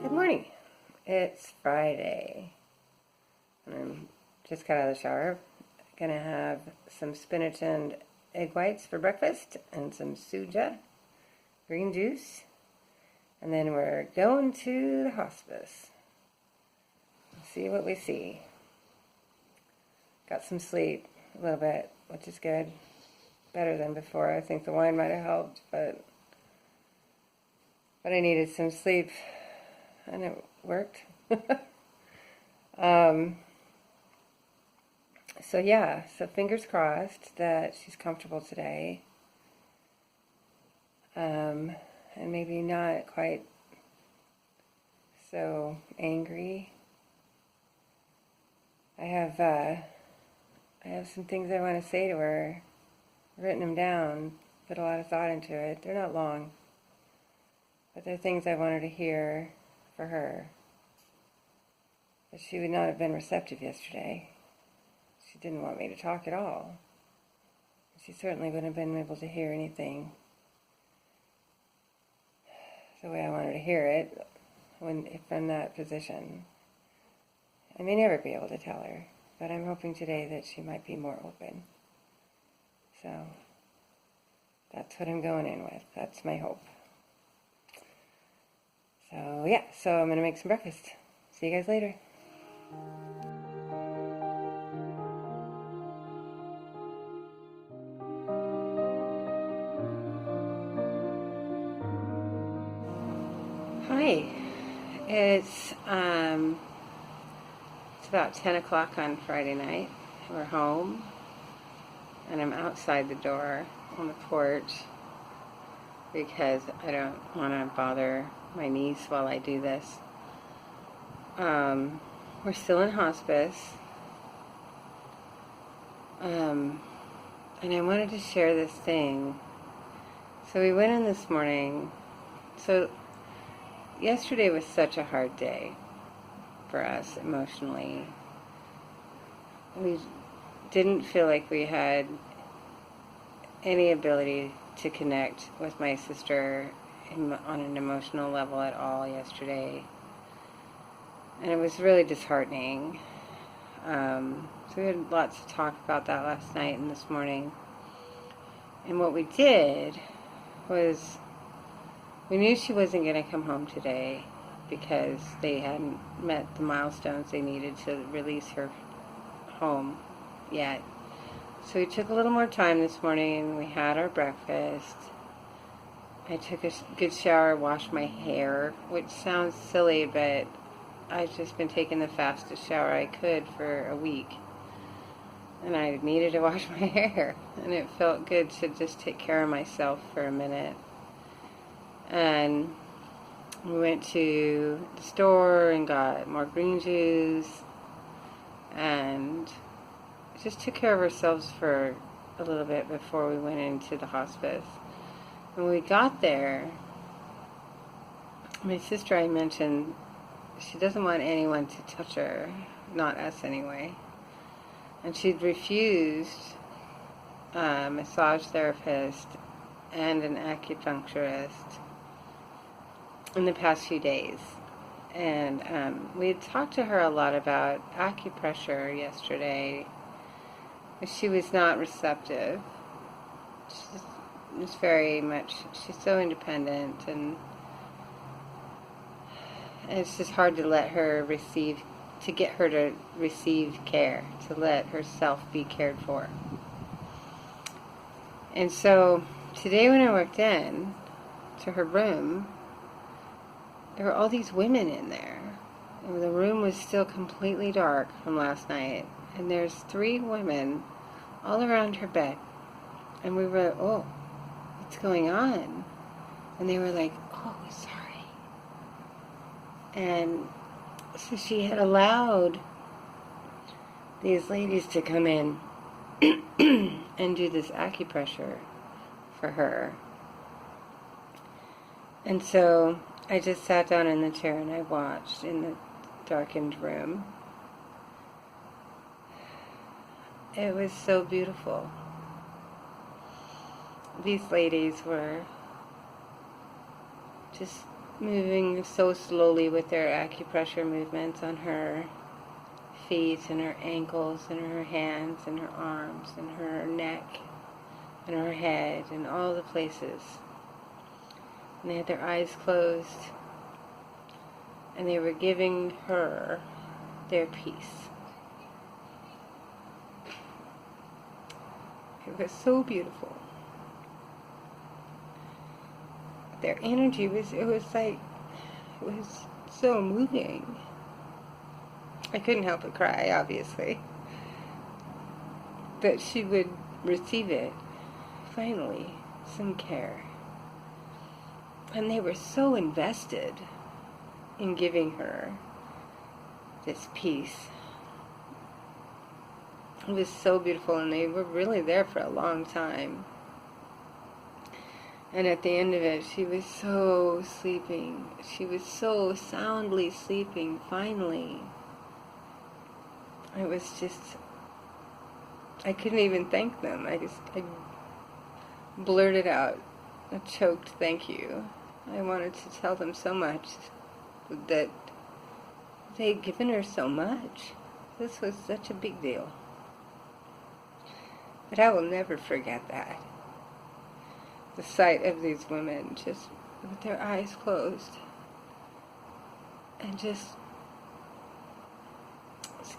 Good morning. It's Friday. I'm just got out of the shower. Gonna have some spinach and egg whites for breakfast and some suja, green juice. And then we're going to the hospice. See what we see. Got some sleep a little bit, which is good. Better than before. I think the wine might have helped, but I needed some sleep and it worked. So fingers crossed that she's comfortable today. And maybe not quite so angry. I have some things I want to say to her. I've written them down, put a lot of thought into it. They're not long, but they're things I want her to hear for her. But she would not have been receptive yesterday. She didn't want me to talk at all. She certainly wouldn't have been able to hear anything the way I want her to hear it if I'm in that position. I may never be able to tell her, but I'm hoping today that she might be more open. So that's what I'm going in with. That's my hope. So I'm going to make some breakfast. See you guys later. Hi. It's about 10 o'clock on Friday night. We're home, and I'm outside the door on the porch because I don't want to bother my niece while I do this. We're still in hospice, and I wanted to share this thing. So we went in this morning. So yesterday was such a hard day for us emotionally. We didn't feel like we had any ability to connect with my sister on an emotional level at all yesterday. And it was really disheartening. So we had lots to talk about that last night and this morning. And what we did was, we knew she wasn't going to come home today because they hadn't met the milestones they needed to release her home yet. So we took a little more time this morning. We had our breakfast. I took a good shower, washed my hair, which sounds silly, but I've just been taking the fastest shower I could for a week. And I needed to wash my hair. And it felt good to just take care of myself for a minute. And we went to the store and got more green juice and just took care of ourselves for a little bit before we went into the hospice. When we got there, my sister, I mentioned, she doesn't want anyone to touch her, not us anyway. And she'd refused a massage therapist and an acupuncturist in the past few days. And we had talked to her a lot about acupressure yesterday. She was not receptive. She's very much, she's so independent, and it's just hard to let her to get her to receive care, to let herself be cared for. And so today when I walked in to her room, there were all these women in there. And the room was still completely dark from last night. And there's 3 women all around her bed. And we were, oh, what's going on? And they were like, oh, sorry. And so she had allowed these ladies to come in and do this acupressure for her. And so I just sat down in the chair and I watched in the darkened room. It was so beautiful. These ladies were just moving so slowly with their acupressure movements on her feet and her ankles and her hands and her arms and her neck and her head and all the places. And they had their eyes closed, and they were giving her their peace. It was so beautiful. Their energy was so moving. I couldn't help but cry, obviously. But she would receive it, finally, some care. And they were so invested in giving her this peace. It was so beautiful, and they were really there for a long time. And at the end of it, she was so sleeping. She was so soundly sleeping, finally. It was just, I couldn't even thank them. I blurted out a choked thank you. I wanted to tell them so much, that they had given her so much. This was such a big deal. But I will never forget that. The sight of these women just with their eyes closed and just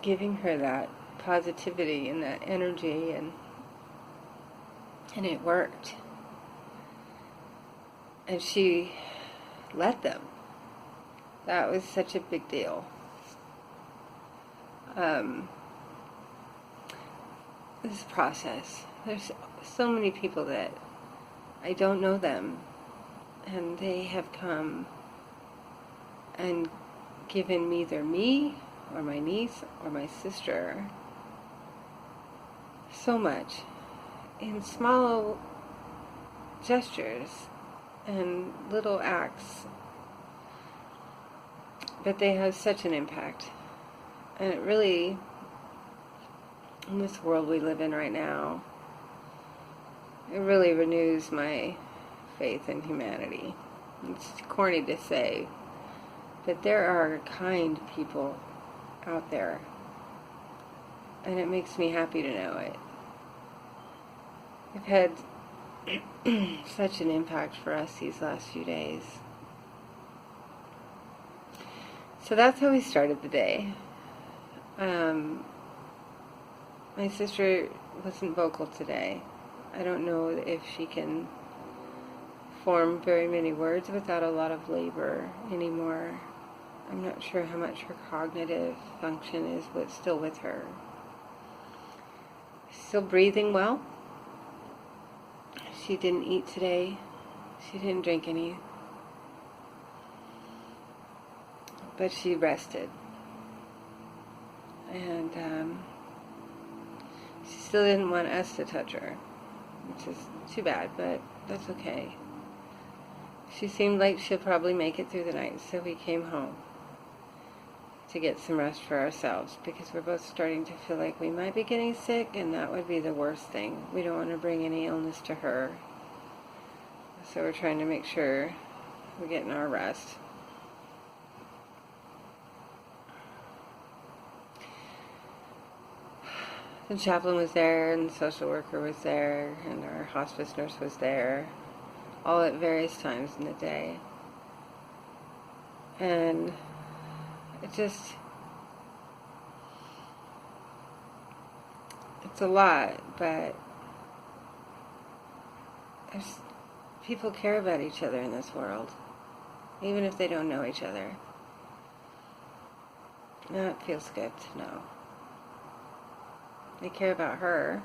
giving her that positivity and that energy, and it worked. And she let them. That was such a big deal. This process, there's so many people that I don't know them, and they have come and given me either me or my niece or my sister so much in small gestures and little acts, but they have such an impact. And it really, in this world we live in right now, it really renews my faith in humanity. It's corny to say, but there are kind people out there, and it makes me happy to know it. It's had such an impact for us these last few days. So that's how we started the day. My sister wasn't vocal today. I don't know if she can form very many words without a lot of labor anymore. I'm not sure how much her cognitive function is still with her. Still breathing well. She didn't eat today. She didn't drink any. But she rested. And she still didn't want us to touch her, which is too bad, but that's okay. She seemed like she'll probably make it through the night, so we came home to get some rest for ourselves, because we're both starting to feel like we might be getting sick, and that would be the worst thing. We don't want to bring any illness to her, so we're trying to make sure we're getting our rest. The chaplain was there, and the social worker was there, and our hospice nurse was there, all at various times in the day. And it's a lot, but people care about each other in this world, even if they don't know each other. And that feels good to know. They care about her,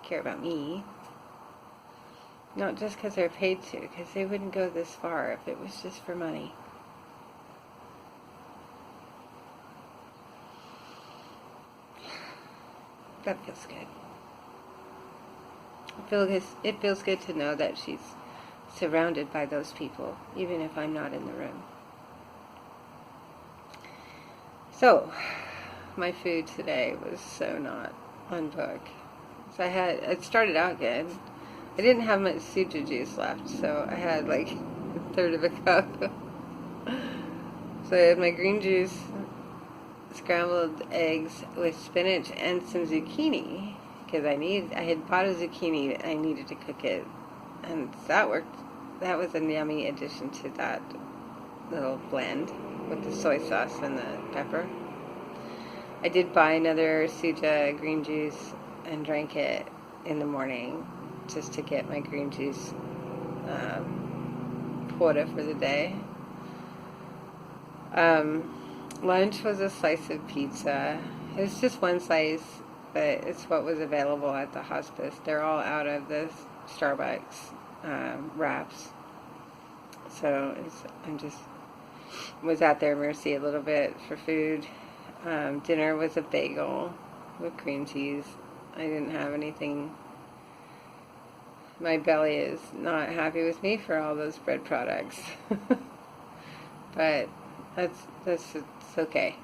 care about me, not just because they're paid to, because they wouldn't go this far if it was just for money. That feels good. It feels good to know that she's surrounded by those people, even if I'm not in the room. So, my food today was so not on book. So it started out good. I didn't have much suju juice left, so I had like a third of a cup. So I had my green juice, scrambled eggs with spinach and some zucchini because I had bought a zucchini and I needed to cook it, and that worked. That was a yummy addition to that little blend with the soy sauce and the pepper. I did buy another Suja green juice and drank it in the morning just to get my green juice quota for the day. Lunch was a slice of pizza. It was just one slice, but it's what was available at the hospice. They're all out of the Starbucks wraps. So I'm just was at their mercy a little bit for food. Dinner was a bagel with cream cheese. I didn't have anything. My belly is not happy with me for all those bread products. But it's okay.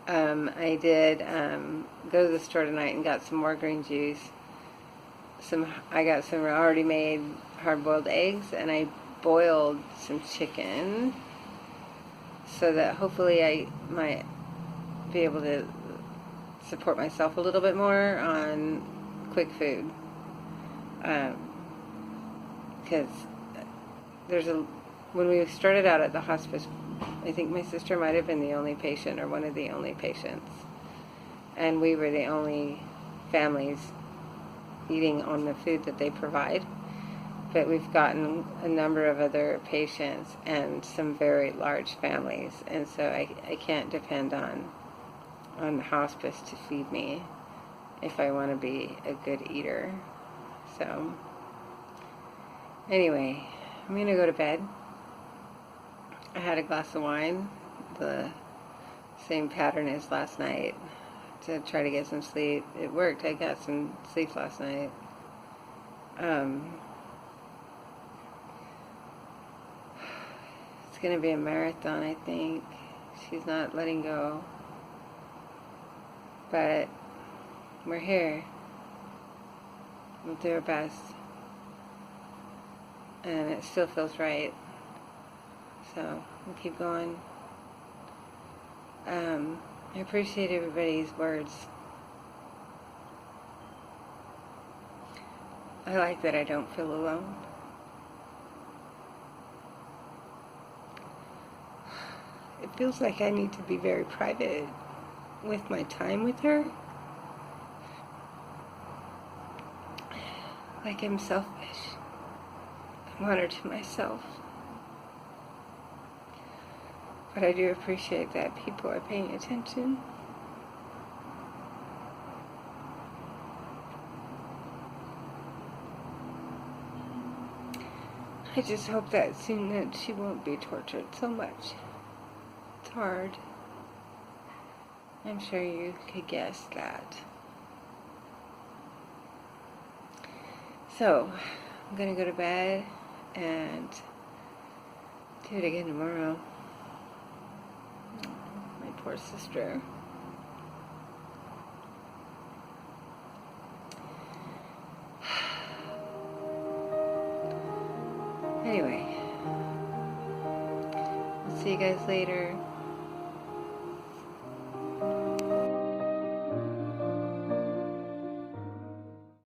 I did go to the store tonight and got some more green juice. I got some already made hard-boiled eggs, and I boiled some chicken so that hopefully I might be able to support myself a little bit more on quick food. Because when we started out at the hospice, I think my sister might have been the only patient or one of the only patients. And we were the only families eating on the food that they provide. But we've gotten a number of other patients and some very large families. And so I can't depend on the hospice to feed me if I want to be a good eater. So anyway, I'm going to go to bed. I had a glass of wine, the same pattern as last night, to try to get some sleep. It worked. I got some sleep last night. It's going to be a marathon, I think. She's not letting go. But we're here. We'll do our best. And it still feels right. So we'll keep going. I appreciate everybody's words. I like that I don't feel alone. It feels like I need to be very private with my time with her. Like I'm selfish. I want her to myself. But I do appreciate that people are paying attention. I just hope that soon that she won't be tortured so much. It's hard. I'm sure you could guess that. So, I'm going to go to bed and do it again tomorrow. My poor sister. Anyway, I'll see you guys later.